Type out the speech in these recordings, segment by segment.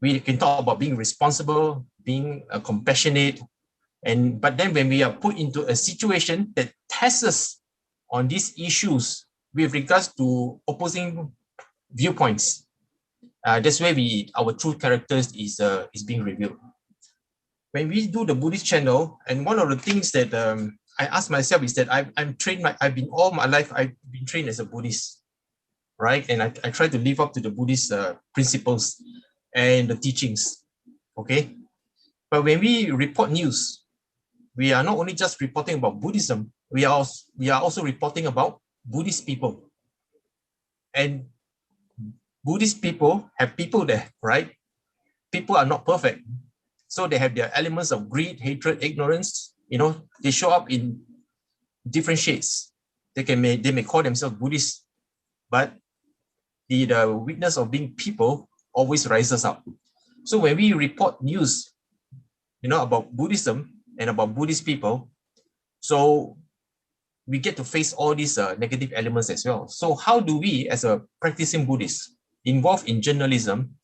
We can talk about being responsible, being compassionate, but then when we are put into a situation that tests us on these issues with regards to opposing viewpoints, that's where our true characters is being revealed. When we do the Buddhist channel, and one of the things that I ask myself is that I'm trained. I've been all my life. I've been trained as a Buddhist, right? And I try to live up to the Buddhist principles and the teachings. Okay, but when we report news, we are not only just reporting about Buddhism. We are also reporting about Buddhist people, and Buddhist people have people there, right? People are not perfect. So they have their elements of greed, hatred, ignorance. They show up in different shades. They may call themselves Buddhists, but the witness of being people always rises up. So when we report news, about Buddhism and about Buddhist people, so we get to face all these negative elements as well. So how do we, as a practicing Buddhist, involved in journalism,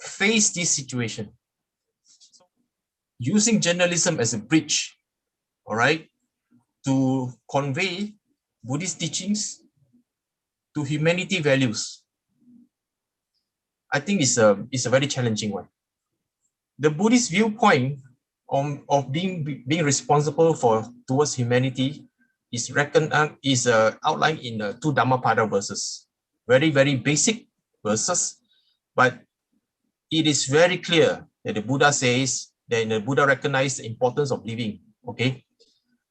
face this situation? Using journalism as a bridge, all right, to convey Buddhist teachings to humanity values, I think it's a very challenging one. The Buddhist viewpoint of being responsible towards humanity is outlined in the two Dhammapada verses. Very, very basic verses, but it is very clear that the Buddha says that the Buddha recognized the importance of living, okay?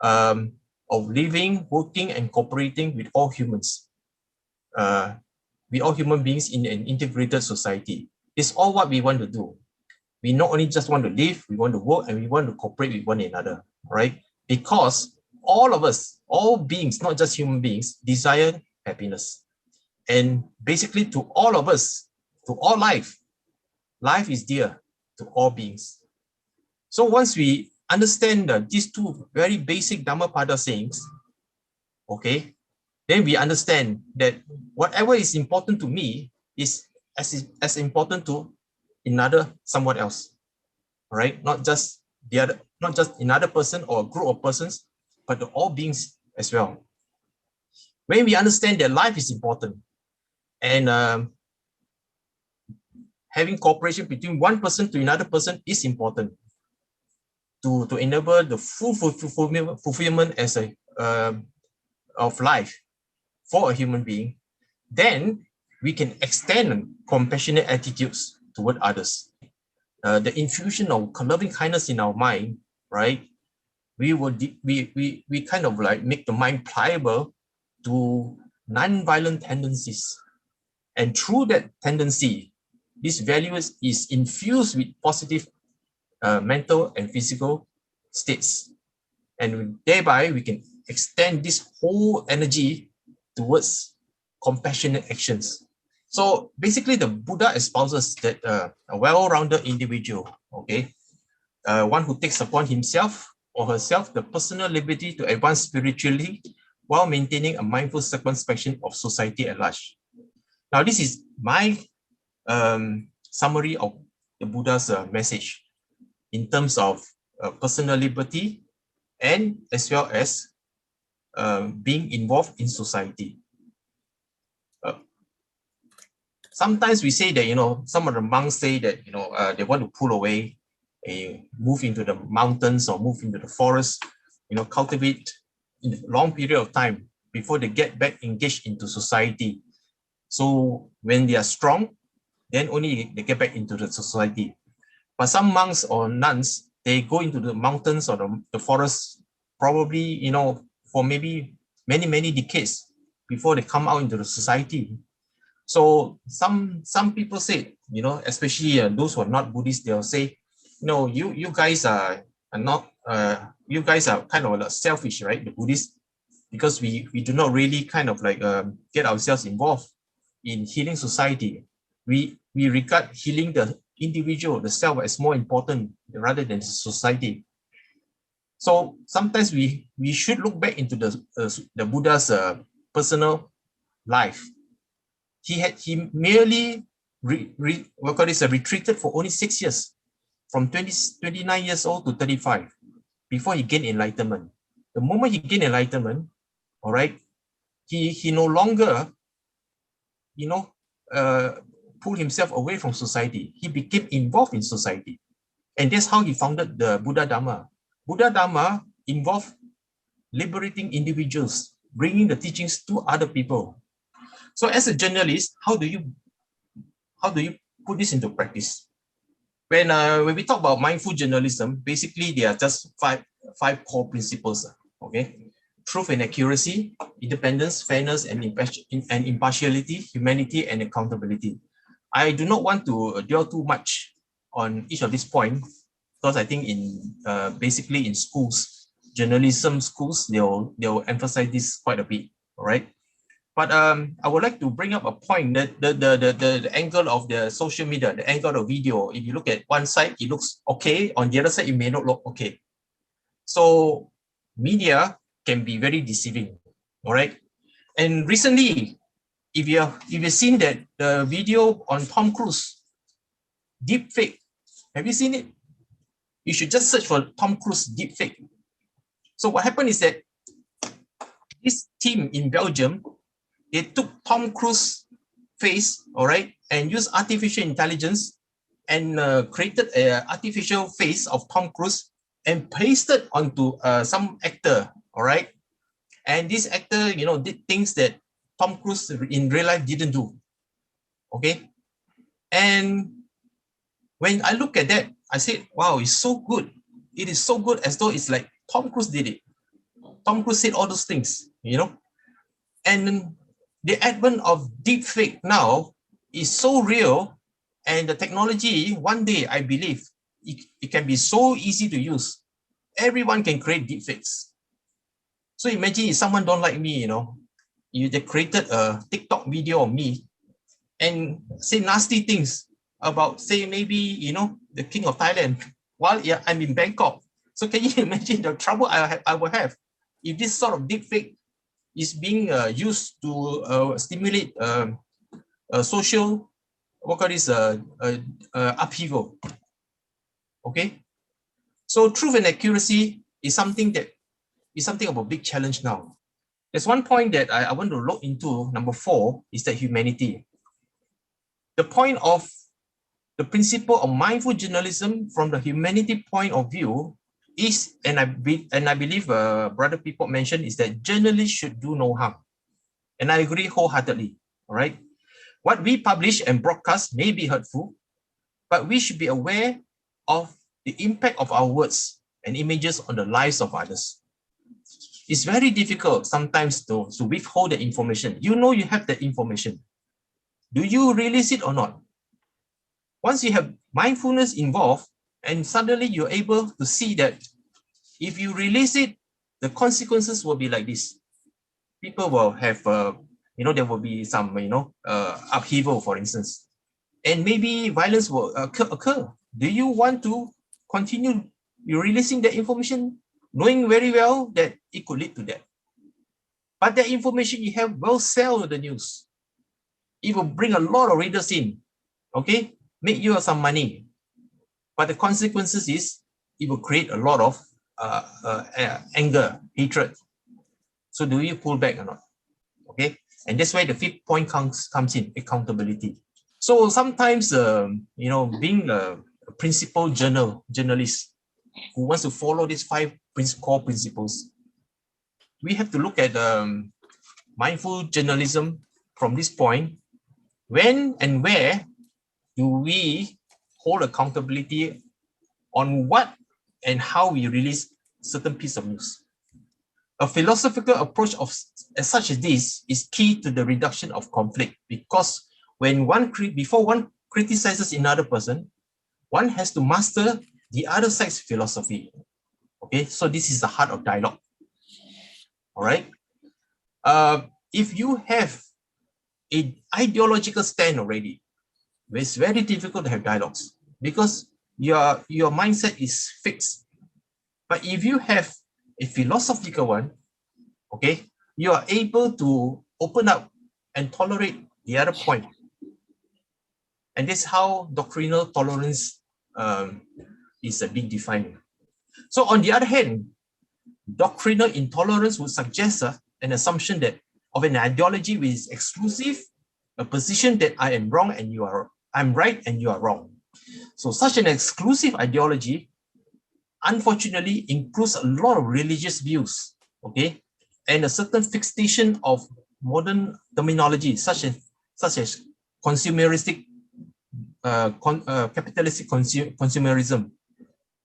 Of living, working, and cooperating with all humans. We all human beings in an integrated society. It's all what we want to do. We not only just want to live, we want to work, and we want to cooperate with one another, right? Because all of us, all beings, not just human beings, desire happiness. And basically to all of us, to all life is dear to all beings. So once we understand these two very basic Dhammapada sayings, okay, then we understand that whatever is important to me is as important to someone else, right? Not just another person or a group of persons, but to all beings as well. When we understand that life is important and having cooperation between one person to another person is important to enable the full fulfillment as of life for a human being, then we can extend compassionate attitudes toward others. The infusion of loving kindness in our mind, right? We kind of like make the mind pliable to non-violent tendencies. And through that tendency, this value is infused with positive mental and physical states. And thereby we can extend this whole energy towards compassionate actions. So basically the Buddha espouses that a well-rounded individual, okay, one who takes upon himself or herself the personal liberty to advance spiritually while maintaining a mindful circumspection of society at large. Now this is my summary of the Buddha's message in terms of personal liberty and as well as being involved in society. Sometimes we say that, some of the monks say that, they want to pull away, move into the mountains or move into the forest, cultivate in a long period of time before they get back engaged into society. So when they are strong, then only they get back into the society. But some monks or nuns, they go into the mountains or the forest, probably, for maybe many, many decades before they come out into the society. So some people say, especially those who are not Buddhist, they'll say, you guys are not, you guys are kind of selfish, right? The Buddhists, because we do not really kind of like get ourselves involved in healing society. We regard healing the individual, the self, as more important rather than society. So sometimes we should look back into the Buddha's personal life. He merely retreated for only 6 years, from 29 years old to 35, before he gained enlightenment. The moment he gained enlightenment, all right, he no longer, pull himself away from society. He became involved in society. And that's how he founded the Buddha Dharma. Buddha Dharma involved liberating individuals, bringing the teachings to other people. So as a journalist, how do you put this into practice? When we talk about mindful journalism, basically there are just five core principles. Okay, truth and accuracy, independence, fairness and impartiality, humanity and accountability. I do not want to dwell too much on each of these points, because I think in basically in schools, journalism schools, they'll emphasize this quite a bit. All right. But I would like to bring up a point that the angle of the social media, the angle of video, if you look at one side, it looks okay. On the other side, it may not look okay. So media can be very deceiving. All right. And recently, if you've seen that the video on Tom Cruise, deepfake, have you seen it? You should just search for Tom Cruise deepfake. So what happened is that this team in Belgium, they took Tom Cruise face, all right, and used artificial intelligence and created an artificial face of Tom Cruise and pasted onto some actor, all right. And this actor, did things that Tom Cruise in real life didn't do. Okay. And when I look at that, I said, wow, it's so good. It is so good, as though it's like Tom Cruise did it. Tom Cruise said all those things, And the advent of deepfake now is so real, and the technology, one day, I believe, it can be so easy to use. Everyone can create deepfakes. So imagine if someone don't like me, they created a TikTok video of me and say nasty things about, say, maybe, the king of Thailand while I'm in Bangkok. So can you imagine the trouble I will have if this sort of deepfake is being used to stimulate social, upheaval. Okay, so truth and accuracy is something of a big challenge now. There's one point that I want to look into. Number 4 is that humanity. The point of the principle of mindful journalism from the humanity point of view is, and I believe Brother Peapod mentioned, is that journalists should do no harm. And I agree wholeheartedly. All right. What we publish and broadcast may be hurtful, but we should be aware of the impact of our words and images on the lives of others. It's very difficult sometimes to withhold the information. You have the information. Do you release it or not? Once you have mindfulness involved, and suddenly you're able to see that if you release it, the consequences will be like this. People will have, there will be some, upheaval, for instance, and maybe violence will occur. Do you want to continue releasing the information, knowing very well that it could lead to that? But the information you have will sell the news. It will bring a lot of readers in, okay, make you some money. But the consequences is it will create a lot of anger, hatred. So do you pull back or not? Okay, and that's why the 5th point comes in, accountability. So sometimes, being a principled journalist who wants to follow these 5 core principles, we have to look at mindful journalism from this point. When and where do we hold accountability on what and how we release certain piece of news? A philosophical approach such as this is key to the reduction of conflict, because before one criticizes another person, one has to master the other side's philosophy. Okay, so this is the heart of dialogue. All right. If you have an ideological stand already, it's very difficult to have dialogues because your mindset is fixed. But if you have a philosophical one, okay, you are able to open up and tolerate the other point. And this is how doctrinal tolerance is a big defined. So on the other hand, doctrinal intolerance would suggest an assumption that of an ideology which is exclusive, a position that I am wrong and I'm right and you are wrong. So such an exclusive ideology, unfortunately, includes a lot of religious views, okay, and a certain fixation of modern terminology, such as consumeristic, capitalistic consumerism,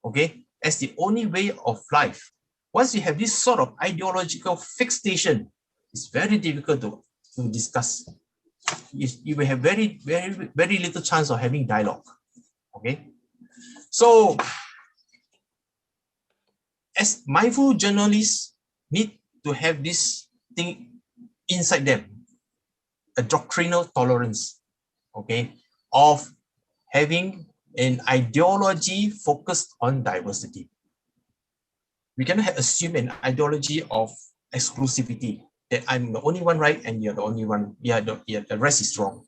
okay, as the only way of life. Once you have this sort of ideological fixation, it's very difficult to discuss. You will have very, very, very little chance of having dialogue. Okay. So as mindful journalists need to have this thing inside them, a doctrinal tolerance, okay, of having an ideology focused on diversity. We cannot assume an ideology of exclusivity, that I'm the only one right and you're the only one, the rest is wrong.